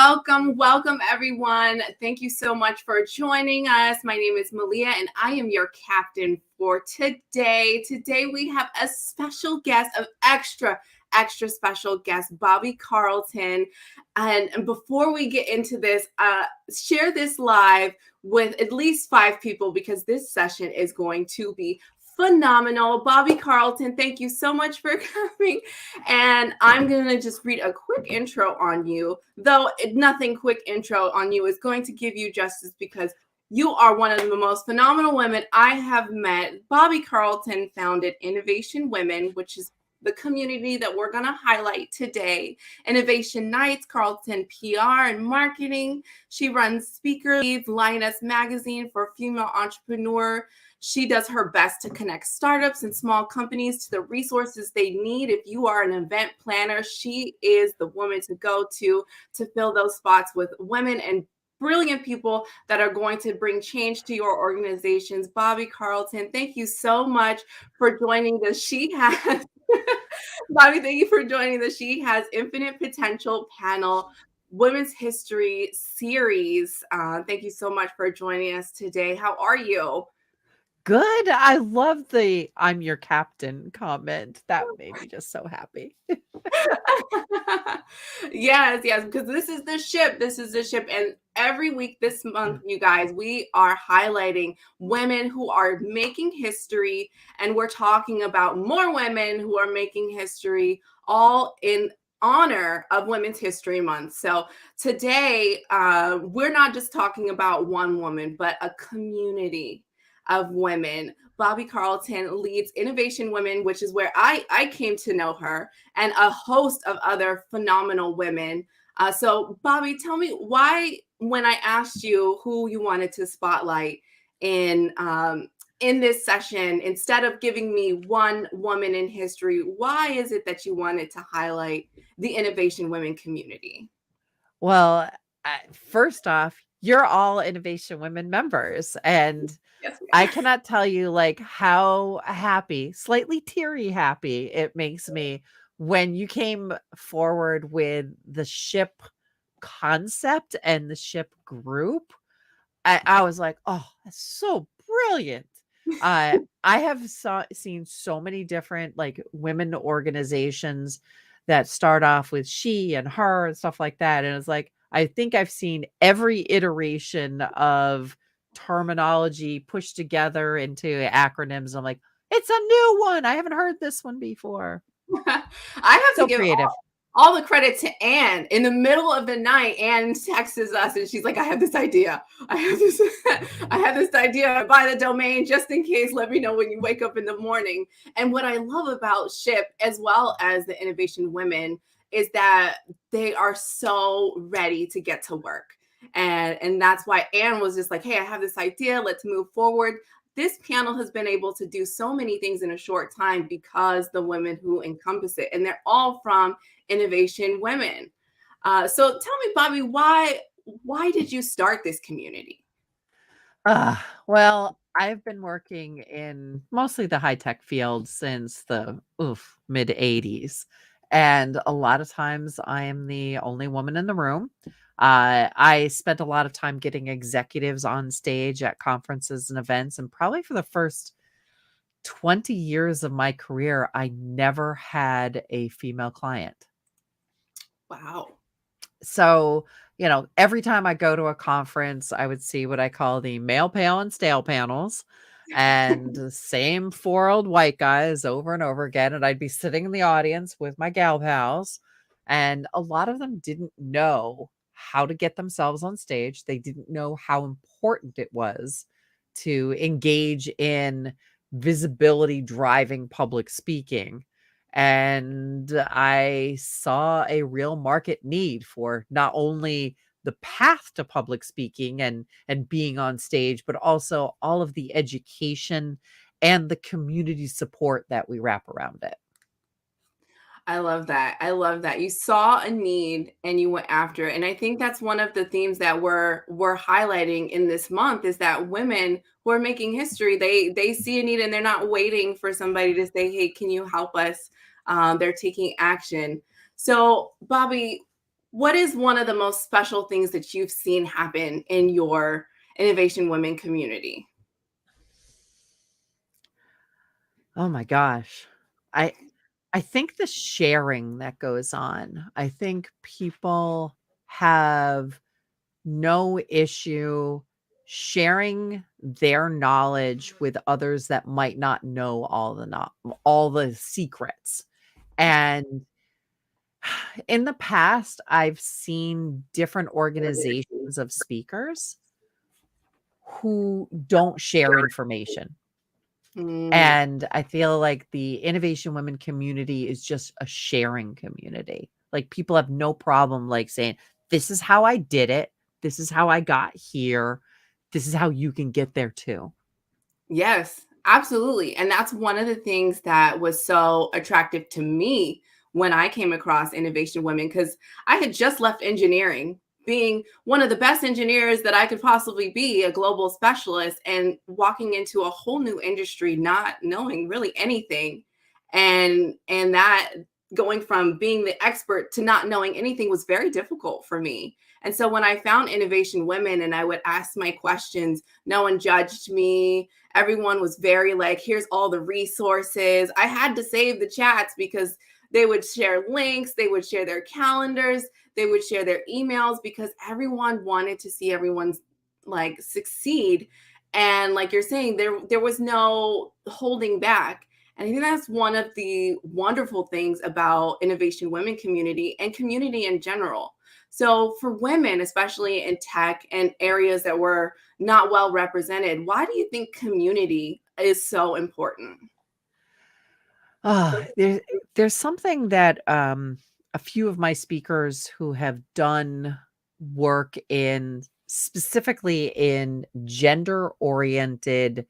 welcome everyone. Thank you so much for joining us. My name is Malia and I am your captain for today. Today we have a special guest, of extra special guest, Bobbie Carlton. And before we get into this, share this live with at least 5 people because this session is going to be phenomenal. Bobbie Carlton, thank you so much for coming. And I'm going to just read a quick intro on you, though nothing quick intro on you is going to give you justice because you are one of the most phenomenal women I have met. Bobbie Carlton founded Innovation Women, which is the community that we're going to highlight today. Innovation Nights, Carlton PR and Marketing. She runs MySpeakerLeads and Lioness Magazine for female entrepreneur. She does her best to connect startups and small companies to the resources they need. If you are an event planner, she is the woman to go to fill those spots with women and brilliant people that are going to bring change to your organizations. Bobbie Carlton, thank you so much for joining the She Has. Bobbie, thank you for joining the She Has Infinite Potential panel. Women's History series. Thank you so much for joining us today. How are you? Good. I love the "I'm your captain" comment. That made me just so happy. Yes, because this is the ship. And every week this month, you guys, we are highlighting women who are making history. And we're talking about more women who are making history, all in honor of Women's History Month. So today, we're not just talking about one woman, but a community of women. Bobbie Carlton leads Innovation Women, which is where I came to know her, and a host of other phenomenal women. So Bobbie, tell me why, when I asked you who you wanted to spotlight in this session, instead of giving me one woman in history, why is it that you wanted to highlight the Innovation Women community? Well, first off, you're all Innovation Women members, and Yes. I cannot tell you like how happy, slightly teary happy it makes me when you came forward with the ship concept and the ship group. I was like, oh, that's so brilliant. I have seen so many different like women organizations that start off with she and her and stuff like that. And it's like, I think I've seen every iteration of terminology pushed together into acronyms. I'm like, it's a new one. I haven't heard this one before. I have So to give creative. all the credit to Anne. In the middle of the night, Anne texts us and she's like, I have this idea. I have this idea. Buy the domain just in case. Let me know when you wake up in the morning. And what I love about SHIP, as well as the Innovation Women, is that they are so ready to get to work. And that's why Anne was just like, hey, I have this idea. Let's move forward. This panel has been able to do so many things in a short time because the women who encompass it, and they're all from Innovation Women. So tell me, Bobbie, why did you start this community? Well, I've been working in mostly the high tech field since the mid 80s. And a lot of times I am the only woman in the room. I spent a lot of time getting executives on stage at conferences and events. And probably for the first 20 years of my career, I never had a female client. Wow. So, every time I go to a conference, I would see what I call the male pale and stale panels, and the same 4 old white guys over and over again. And I'd be sitting in the audience with my gal pals, and a lot of them didn't know how to get themselves on stage. They didn't know how important it was to engage in visibility driving public speaking. And I saw a real market need for not only the path to public speaking and being on stage, but also all of the education and the community support that we wrap around it. I love that. I love that. You saw a need and you went after it. And I think that's one of the themes that we're highlighting in this month is that women who are making history, they see a need and they're not waiting for somebody to say, hey, can you help us? They're taking action. So, Bobbie, what is one of the most special things that you've seen happen in your Innovation Women community? Oh my gosh. I I think the sharing that goes on. I think people have no issue sharing their knowledge with others that might not know all the secrets. And in the past, I've seen different organizations of speakers who don't share information. Mm, And I feel like the Innovation Women community is just a sharing community. Like, people have no problem, like, saying, "This is how I did it. This is how I got here. This is how you can get there too." yes, absolutely. And that's one of the things that was so attractive to me when I came across Innovation Women, because I had just left engineering, being one of the best engineers that I could possibly be, a global specialist, and walking into a whole new industry, not knowing really anything. And that going from being the expert to not knowing anything was very difficult for me. And so when I found Innovation Women and I would ask my questions, no one judged me. Everyone was very like, here's all the resources. I had to save the chats because they would share links, they would share their calendars, they would share their emails, because everyone wanted to see everyone's like succeed. And like you're saying, there was no holding back. And I think that's one of the wonderful things about Innovation Women community and community in general. So for women, especially in tech and areas that were not well represented, why do you think community is so important? Ah, there's something that, a few of my speakers who have done work in specifically in gender-oriented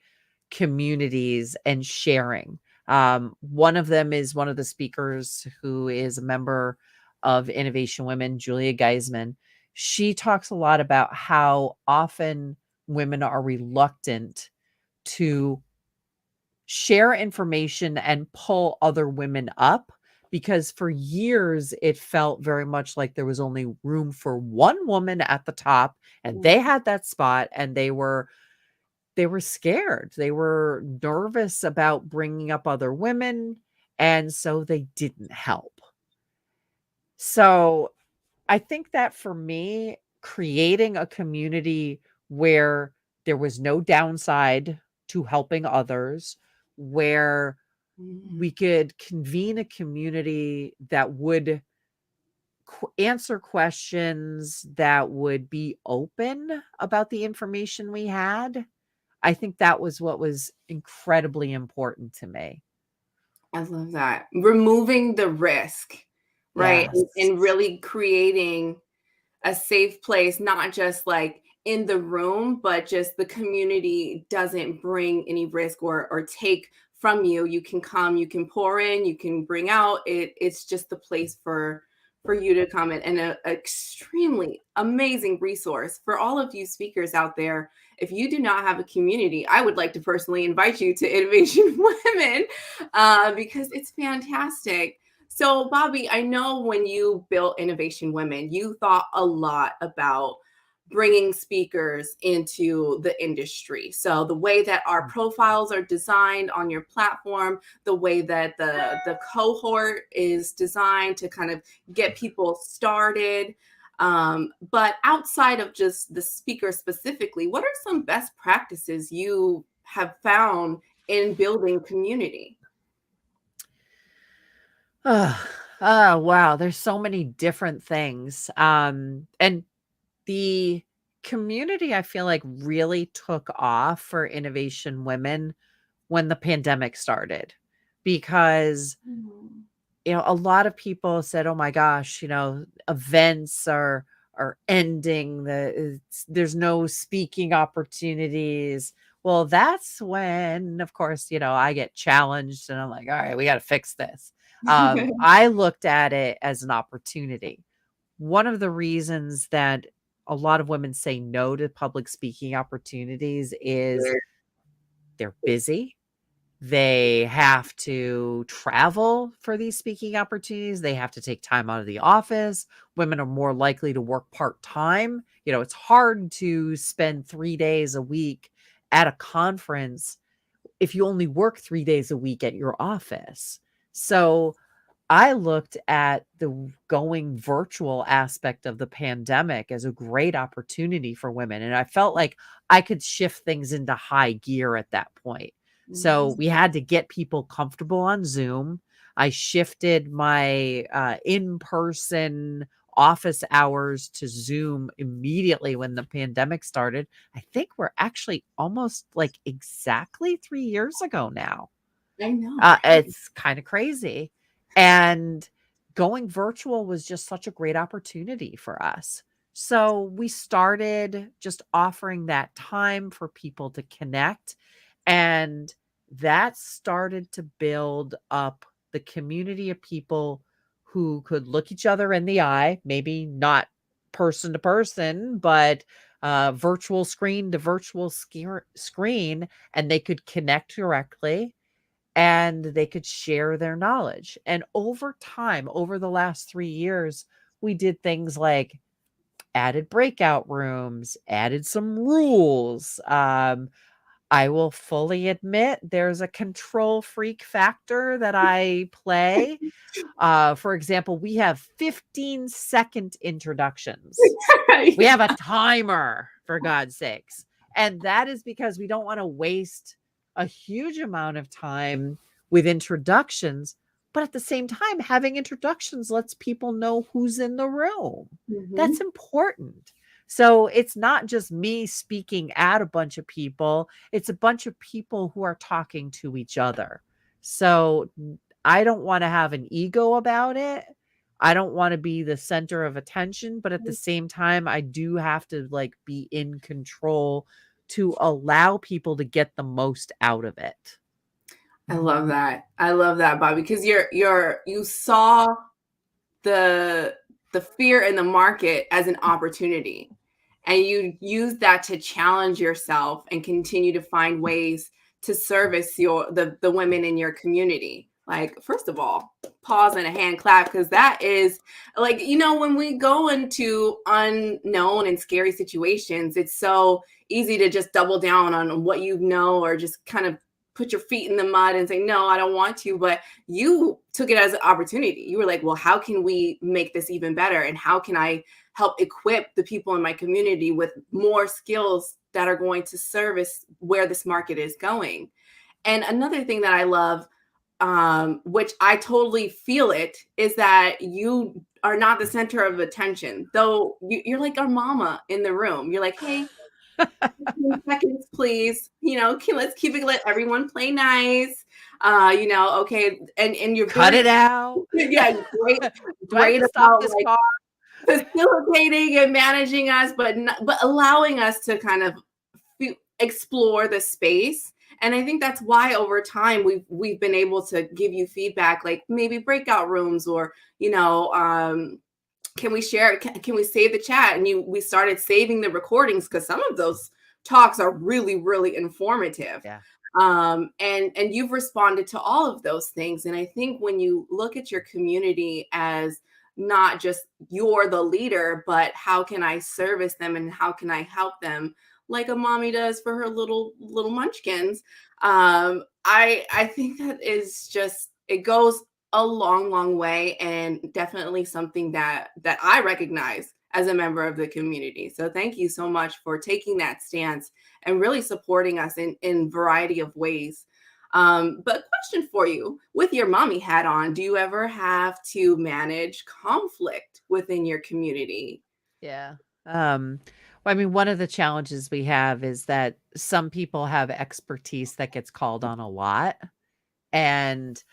communities and sharing. One of them is one of the speakers who is a member of Innovation Women, Julia Geisman. She talks a lot about how often women are reluctant to share information and pull other women up, because for years it felt very much like there was only room for one woman at the top, and they had that spot, and they were scared. They were nervous about bringing up other women, and so they didn't help. So, I think that for me, creating a community where there was no downside to helping others, where Mhm. we could convene a community that would answer questions, that would be open about the information we had. I think that was what was incredibly important to me. I love that. Removing the risk, right? Yes. And really creating a safe place, not just like in the room, but just the community doesn't bring any risk or take from you. You can come, you can pour in, you can bring out. It's just the place for you to come in, and an extremely amazing resource for all of you speakers out there. If you do not have a community, I would like to personally invite you to Innovation Women, because it's fantastic. So, Bobbie, I know when you built Innovation Women, you thought a lot about bringing speakers into the industry. So, the way that our profiles are designed on your platform, the way that the cohort is designed to kind of get people started. But outside of just the speaker specifically, what are some best practices you have found in building community? Oh, oh, wow, there's so many different things, and the community, I feel like, really took off for Innovation Women when the pandemic started, because, Mhm. a lot of people said, "Oh my gosh, events are ending, there's no speaking opportunities." Well, that's when, of course, I get challenged and I'm like, "All right, we gotta fix this." I looked at it as an opportunity. One of the reasons that a lot of women say no to public speaking opportunities is they're busy, They have to travel for these speaking opportunities. They have to take time out of the office. Women are more likely to work part-time. It's hard to spend 3 days a week at a conference if you only work 3 days a week at your office. So I looked at the going virtual aspect of the pandemic as a great opportunity for women. And I felt like I could shift things into high gear at that point. So we had to get people comfortable on Zoom. I shifted my in-person office hours to Zoom immediately when the pandemic started. I think we're actually almost like exactly 3 years ago now. I know. Right? It's kind of crazy. And going virtual was just such a great opportunity for us. So we started just offering that time for people to connect. And that started to build up the community of people who could look each other in the eye, maybe not person to person, but virtual screen to virtual screen, and they could connect directly and they could share their knowledge. And over time, over the last 3 years, we did things like added breakout rooms, added some rules. I will fully admit there's a control freak factor that I play. For example, we have 15-second introductions. We have a timer, for God's sakes. And that is because we don't want to waste a huge amount of time with introductions. But at the same time, having introductions lets people know who's in the room. That's important. So it's not just me speaking at a bunch of people. It's a bunch of people who are talking to each other. So I don't want to have an ego about it. I don't want to be the center of attention, but at the same time, I do have to be in control to allow people to get the most out of it. I love that. I love that, Bobbie, because you saw the fear in the market as an opportunity, and you use that to challenge yourself and continue to find ways to service the women in your community. Like, first of all, pause and a hand clap, because that is when we go into unknown and scary situations, it's so easy to just double down on what you know, or just kind of put your feet in the mud and say, no, I don't want to. But you took it as an opportunity. You were like, well, how can we make this even better? And how can I help equip the people in my community with more skills that are going to service where this market is going? And another thing that I love, which I totally feel it, is that you are not the center of attention. Though you're like our mama in the room. You're like, hey, 15 seconds, please. Let's keep it, let everyone play nice. Okay. And you're Cut it out. Yeah, great stop about this car. Facilitating and managing us, but allowing us to kind of explore the space. And I think that's why over time we've been able to give you feedback, like maybe breakout rooms, or can we share? Can we save the chat? And we started saving the recordings, because some of those talks are really, really informative. Yeah. And you've responded to all of those things. And I think when you look at your community as not just you're the leader, but how can I service them and how can I help them, like a mommy does for her little munchkins. I think that is just, it goes a long, long way, and definitely something that I recognize as a member of the community. So thank you so much for taking that stance and really supporting us in variety of ways. But question for you, with your mommy hat on, do you ever have to manage conflict within your community? Yeah. Well, I mean, one of the challenges we have is that some people have expertise that gets called on a lot. And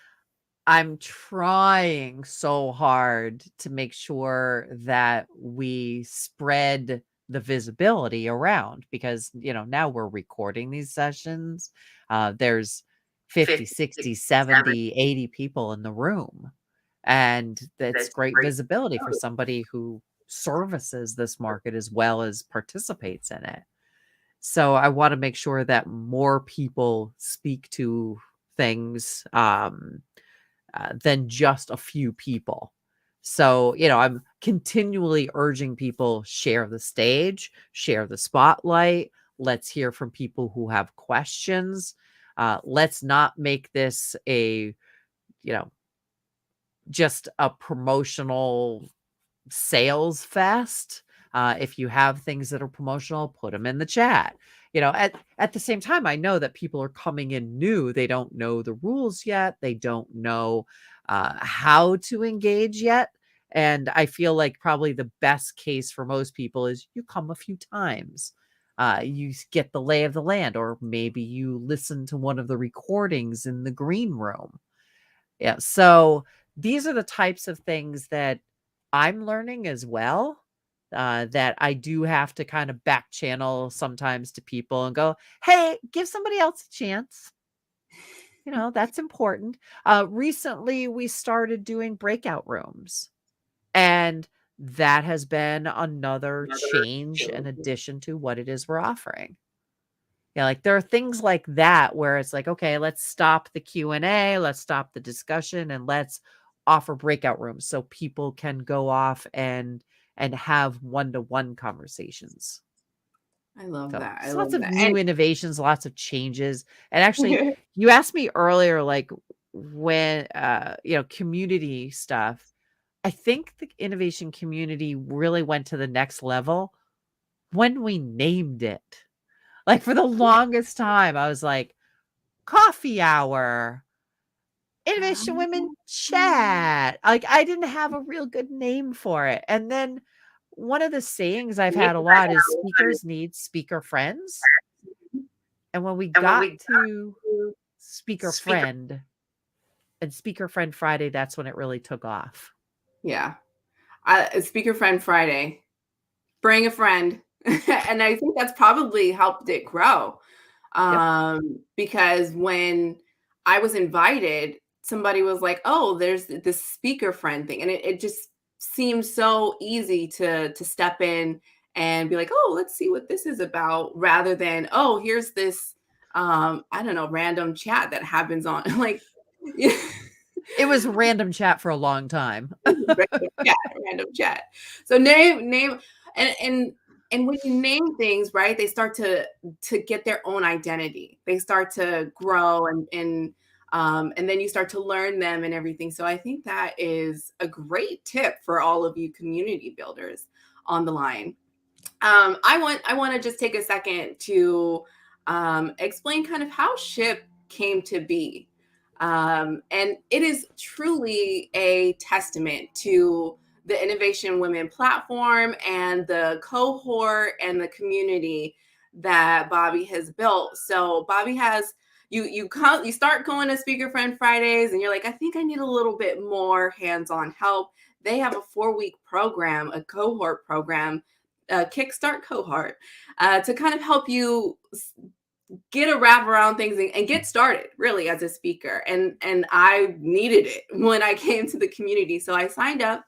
I'm trying so hard to make sure that we spread the visibility around, because, now we're recording these sessions. There's 50, 60, 70, 80 people in the room. And that's great visibility for somebody who services this market as well as participates in it. So I want to make sure that more people speak to things than just a few people. So, I'm continually urging people, share the stage, share the spotlight. Let's hear from people who have questions. Let's not make this just a promotional sales fest. If you have things that are promotional, put them in the chat. At the same time, I know that people are coming in new. They don't know the rules yet. They don't know how to engage yet. And I feel like probably the best case for most people is you come a few times. You get the lay of the land, or maybe you listen to one of the recordings in the green room. Yeah. So these are the types of things that I'm learning as well, that I do have to kind of back channel sometimes to people and go, hey, give somebody else a chance. That's important. Recently, we started doing breakout rooms, and that has been another change and addition to what it is we're offering. Yeah, like there are things like that where it's like, okay, let's stop the Q&A, let's stop the discussion, and let's offer breakout rooms so people can go off and have one-to-one conversations. I love So that. I it's love lots of that. new innovations, lots of changes. And actually, you asked me earlier, like when community stuff. I think the innovation community really went to the next level when we named it. Like for the longest time, I was like, coffee hour, innovation women chat. Like I didn't have a real good name for it. And then one of the sayings I've had a lot is speakers need speaker friends. And when we got to speaker friend and speaker friend Friday, that's when it really took off. Yeah. Speaker Friend Friday. Bring a friend. And I think that's probably helped it grow. Yep. Because when I was invited, somebody was like, oh, there's this speaker friend thing. And it just seemed so easy to step in and be like, oh, let's see what this is about, rather than, oh, here's this I don't know, random chat that happens on like It was random chat for a long time. random chat. So name and when you name things, right, they start to get their own identity. They start to grow and then you start to learn them and everything. So I think that is a great tip for all of you community builders on the line. I want to just take a second to explain kind of how SHIP came to be. And it is truly a testament to the Innovation Women platform and the cohort and the community that Bobbie has built. So Bobbie has you start going to Speaker Friend Fridays and you're like, I think I need a little bit more hands-on help. They have a 4-week program, a cohort program, Kickstart cohort, to kind of help you get a wrap around things and get started really as a speaker. And I needed it when I came to the community. So I signed up,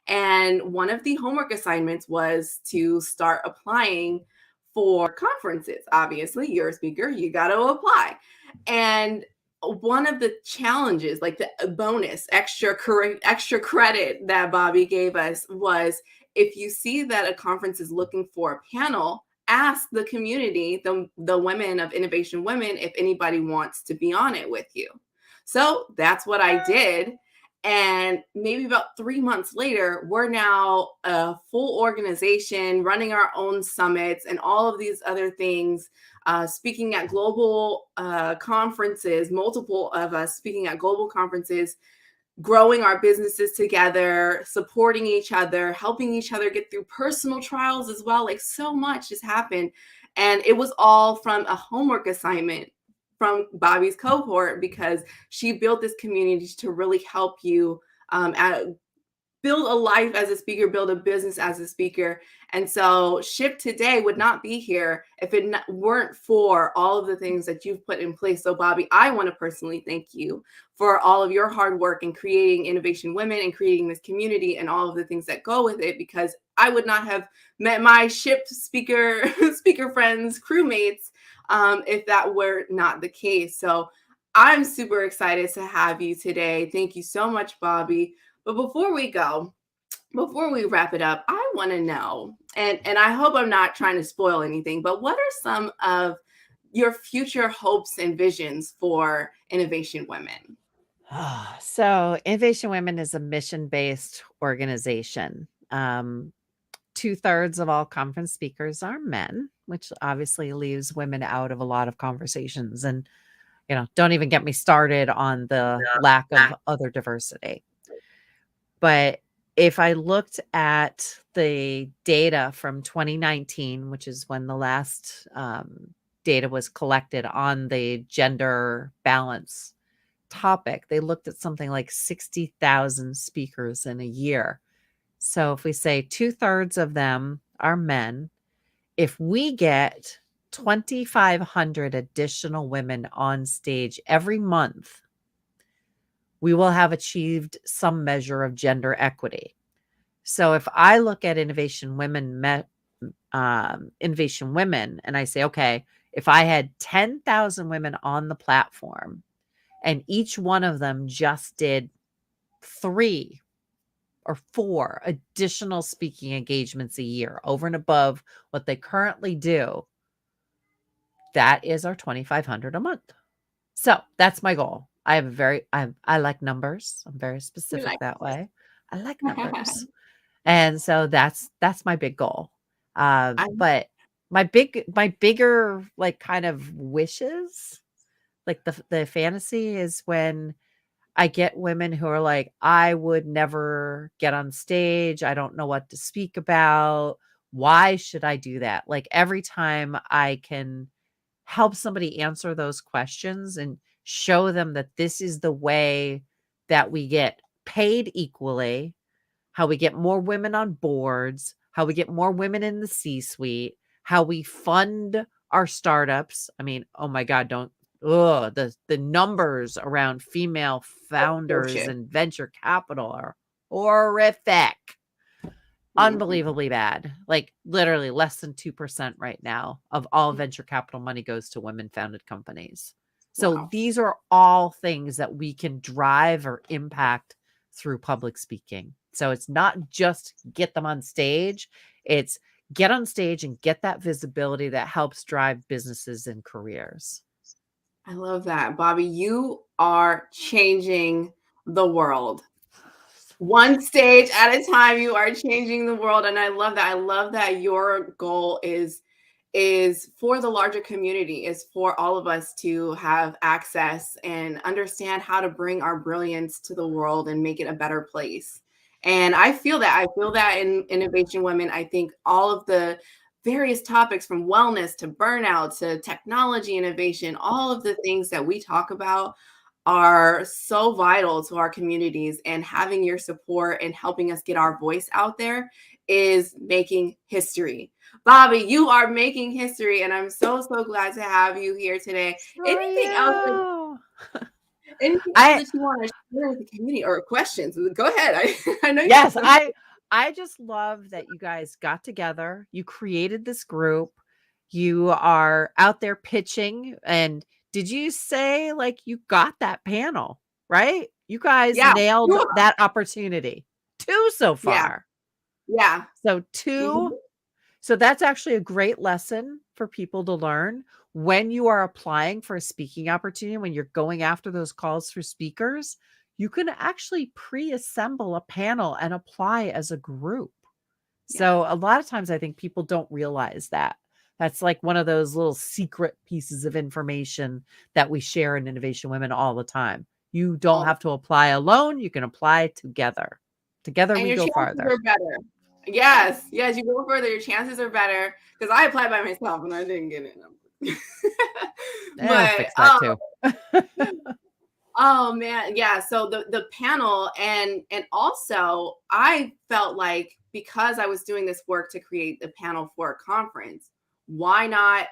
and one of the homework assignments was to start applying for conferences. Obviously, you're a speaker, you got to apply. And one of the challenges, like the bonus extra credit that Bobbie gave us, was if you see that a conference is looking for a panel, ask the community, the women of Innovation Women, if anybody wants to be on it with you. So that's what I did. And maybe about 3 months later, we're now a full organization running our own summits and all of these other things, speaking at global conferences, multiple of us speaking at global conferences, growing our businesses together, supporting each other, helping each other get through personal trials as well. Like so much has happened. And it was all from a homework assignment from Bobbie's cohort, because she built this community to really help you build a life as a speaker, build a business as a speaker. And so SHIP today would not be here if it weren't for all of the things that you've put in place. So Bobbie, I want to personally thank you for all of your hard work in creating Innovation Women and creating this community and all of the things that go with it, because I would not have met my SHIP speaker friends, crewmates, if that were not the case. So I'm super excited to have you today. Thank you so much, Bobbie. But before we wrap it up, I want to know, and I hope I'm not trying to spoil anything, but what are some of your future hopes and visions for Innovation Women? So, Innovation Women is a mission-based organization. 2/3 of all conference speakers are men, which obviously leaves women out of a lot of conversations. And, don't even get me started on the lack of other diversity. But if I looked at the data from 2019, which is when the last data was collected on the gender balance topic, they looked at something like 60,000 speakers in a year. So if we say 2/3 of them are men, if we get 2,500 additional women on stage every month, we will have achieved some measure of gender equity. So if I look at Innovation Women, and I say, okay, if I had 10,000 women on the platform and each one of them just did 3 or 4 additional speaking engagements a year over and above what they currently do, that is our 2,500 a month. So that's my goal. I like numbers. I'm very You specific like that way. I like numbers. And so that's my big goal. I But my bigger like kind of wishes, like the fantasy is when I get women who are like, I would never get on stage. I don't know what to speak about. Why should I do that? Like every time I can help somebody answer those questions and show them that this is the way that we get paid equally, how we get more women on boards, how we get more women in the C-suite, how we fund our startups. I mean, oh my God, the numbers around female founders bullshit. and venture capital are horrific. Mhm. Unbelievably bad. Like literally less than 2% right now of all venture capital money goes to women-founded companies. So Wow. these are all things that we can drive or impact through public speaking. So it's not just get them on stage, it's get on stage and get that visibility that helps drive businesses and careers. I love that, Bobbie. You are changing the world. One stage at a time, you are changing the world, and I love that. I love that your goal is for the larger community, is for all of us to have access and understand how to bring our brilliance to the world and make it a better place. And I feel that. I feel that in Innovation Women. I think all of the various topics from wellness to burnout to technology innovation, all of the things that we talk about are so vital to our communities, and having your support and helping us get our voice out there is making history. Bobbie, you are making history, and I'm so glad to have you here today. For you. Anything else I that you want to share with the community or questions? Go ahead. I know you have Yes, some. I just love that you guys got together, you created this group, you are out there pitching, and did you say, like, you got that panel, right? You guys Yeah. nailed that opportunity. 2 so Yeah. far. Yeah. So Mhm. 2 so that's actually a great lesson for people to learn when you are applying for a speaking opportunity, when you're going after those calls for speakers, you can actually pre-assemble a panel and apply as a group. Yes. So a lot of times I think people don't realize that. That's like one of those little secret pieces of information that we share in Innovation Women all the time. You don't All the have to apply alone, you can apply together. Together And we your go chances farther. are better. Yes, yes, you go further, your chances are better. Because I applied by myself and I didn't get it. We'll But fix that too. oh man, yeah. So the panel, and also I felt like, because I was doing this work to create the panel for a conference, why not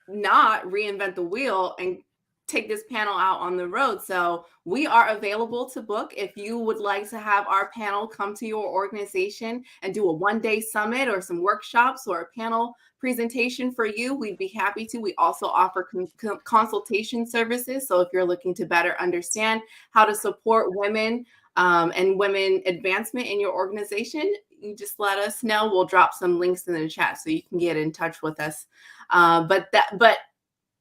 reinvent the wheel and take this panel out on the road. So we are available to book. If you would like to have our panel come to your organization and do a one-day summit or some workshops or a panel presentation for you, we'd be happy to. We also offer consultation services. So if you're looking to better understand how to support women and women advancement in your organization, you just let us know. We'll drop some links in the chat so you can get in touch with us. But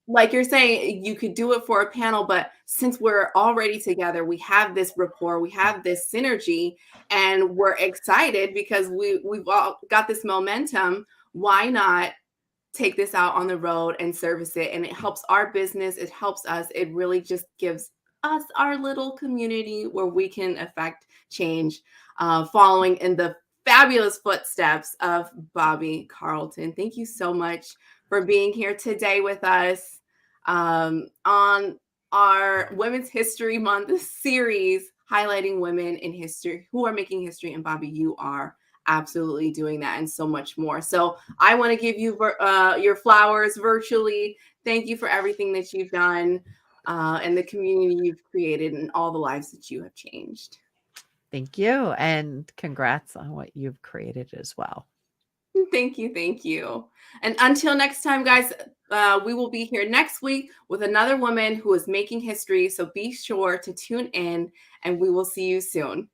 like you're saying, you could do it for a panel, but since we're already together, we have this rapport, we have this synergy, and we're excited because we've all got this momentum. Why not take this out on the road and service it? And it helps our business. It helps us. It really just gives us our little community where we can affect change, following in the fabulous footsteps of Bobbie Carlton. Thank you so much for being here today with us on our Women's History Month series, highlighting women in history who are making history. And Bobbie, you are absolutely doing that and so much more. So I want to give you your flowers virtually. Thank you for everything that you've done and the community you've created and all the lives that you have changed. Thank you. And congrats on what you've created as well. Thank you. Thank you. And until next time, guys, we will be here next week with another woman who is making history. So be sure to tune in and we will see you soon.